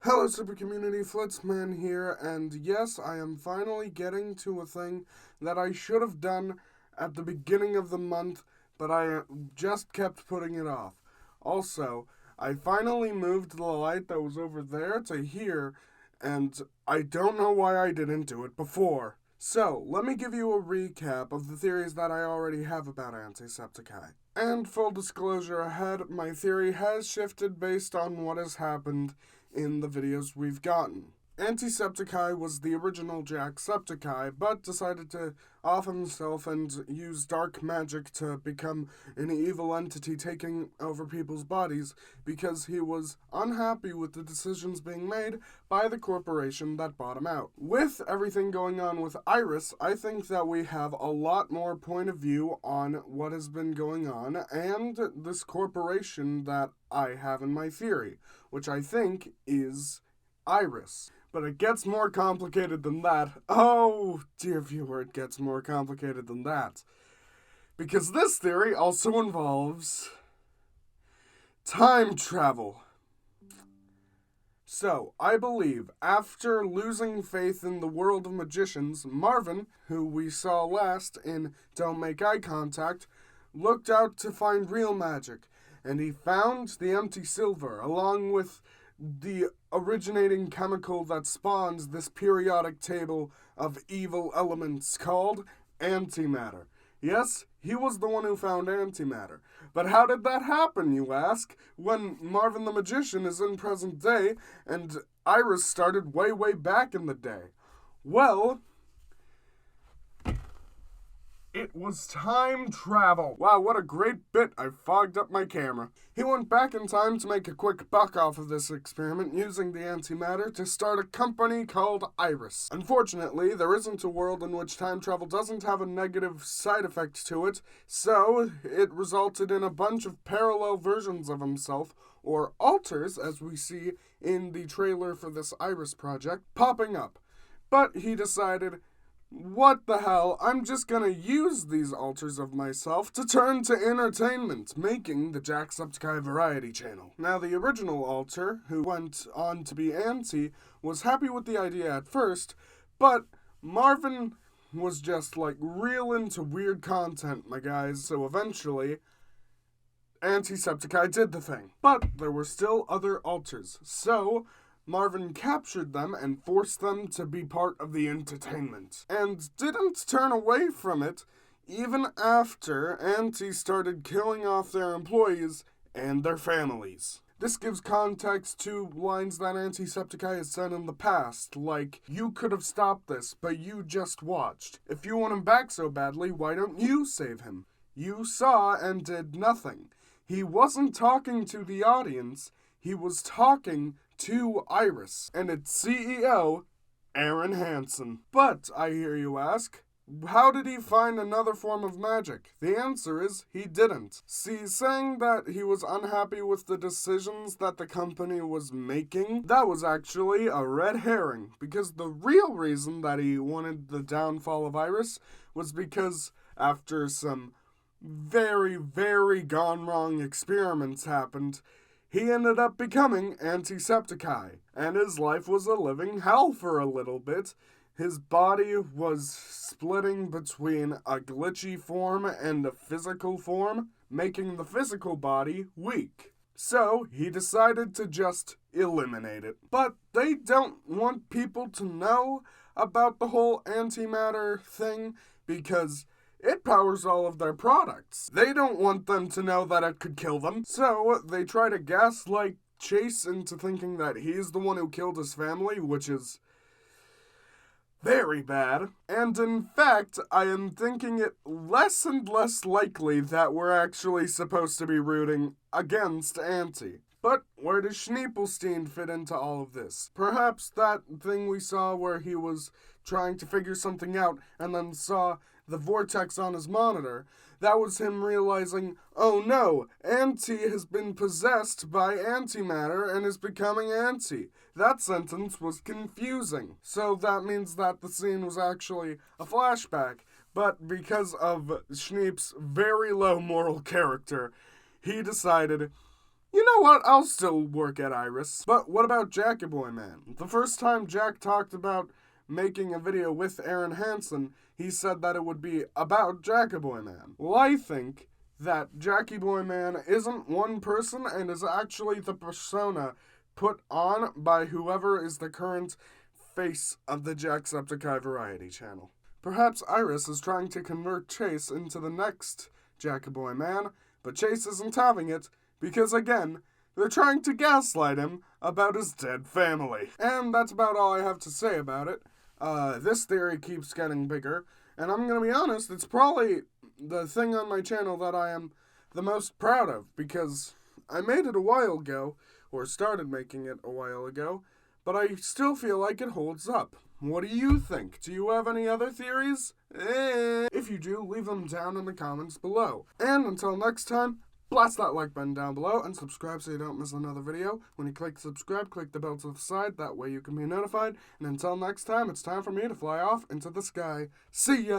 Hello, super community, Flitzman here, and yes, I am finally getting to a thing that I should have done at the beginning of the month, but I just kept putting it off. Also, I finally moved the light that was over there to here, and I don't know why I didn't do it before. So, let me give you a recap of the theories that I already have about Jacksepticeye. And full disclosure ahead, my theory has shifted based on what has happened in the videos we've gotten. Jacksepticeye was the original Jacksepticeye, but decided to off himself and use dark magic to become an evil entity taking over people's bodies because he was unhappy with the decisions being made by the corporation that bought him out. With everything going on with I.R.I.S, I think that we have a lot more point of view on what has been going on and this corporation that I have in my theory, which I think is I.R.I.S. But it gets more complicated than that. Oh, dear viewer, it gets more complicated than that. Because this theory also involves time travel. So, I believe, after losing faith in the world of magicians, Marvin, who we saw last in Don't Make Eye Contact, looked out to find real magic, and he found the empty silver, along with the originating chemical that spawns this periodic table of evil elements called antimatter. Yes, he was the one who found antimatter. But how did that happen, you ask, when Marvin the Magician is in present day and I.R.I.S started way, way back in the day? Well, it was time travel. Wow, what a great bit. I fogged up my camera. He went back in time to make a quick buck off of this experiment using the antimatter to start a company called I.R.I.S. Unfortunately, there isn't a world in which time travel doesn't have a negative side effect to it, so it resulted in a bunch of parallel versions of himself, or alters, as we see in the trailer for this I.R.I.S project, popping up. But he decided, what the hell, I'm just gonna use these alters of myself to turn to entertainment, making the Jacksepticeye variety channel. Now, the original alter, who went on to be Anti, was happy with the idea at first, but Marvin was just like real into weird content, my guys, so eventually Jacksepticeye did the thing. But there were still other alters, so Marvin captured them and forced them to be part of the entertainment, and didn't turn away from it even after Anti started killing off their employees and their families. This gives context to lines that Jacksepticeye has said in the past, like, "You could have stopped this, but you just watched. If you want him back so badly, why don't you save him? You saw and did nothing." He wasn't talking to the audience, he was talking to I.R.I.S and its CEO, Aaron Hansen. But, I hear you ask, how did he find another form of magic? The answer is he didn't. See, saying that he was unhappy with the decisions that the company was making, that was actually a red herring, because the real reason that he wanted the downfall of I.R.I.S was because after some very, very gone wrong experiments happened, he ended up becoming Jacksepticeye, and his life was a living hell for a little bit. His body was splitting between a glitchy form and a physical form, making the physical body weak. So he decided to just eliminate it. But they don't want people to know about the whole antimatter thing because it powers all of their products. They don't want them to know that it could kill them, so they try to gaslight Chase into thinking that he's the one who killed his family, which is very bad. And in fact, I am thinking it less and less likely that we're actually supposed to be rooting against Anti. But where does Schneepelstein fit into all of this? Perhaps that thing we saw where he was trying to figure something out and then saw the vortex on his monitor, that was him realizing, oh no, Anti has been possessed by antimatter and is becoming Anti. That sentence was confusing. So that means that the scene was actually a flashback. But because of Schneep's very low moral character, he decided, You know what? I'll still work at I.R.I.S. But what about Jackeboy Man? The first time Jack talked about making a video with Aaron Hansen, he said that it would be about Jackeboy Man. Well, I think that Jackeboy Man isn't one person and is actually the persona put on by whoever is the current face of the Jacksepticeye variety channel. Perhaps I.R.I.S is trying to convert Chase into the next Jackeboy Man, but Chase isn't having it because, again, they're trying to gaslight him about his dead family. And that's about all I have to say about it. This theory keeps getting bigger, and I'm gonna be honest, it's probably the thing on my channel that I am the most proud of, because I made it a while ago, or started making it a while ago, but I still feel like it holds up. What do you think? Do you have any other theories? If you do, leave them down in the comments below. And until next time, blast that like button down below and subscribe so you don't miss another video. When you click subscribe, click the bell to the side. That way you can be notified. And until next time, it's time for me to fly off into the sky. See ya!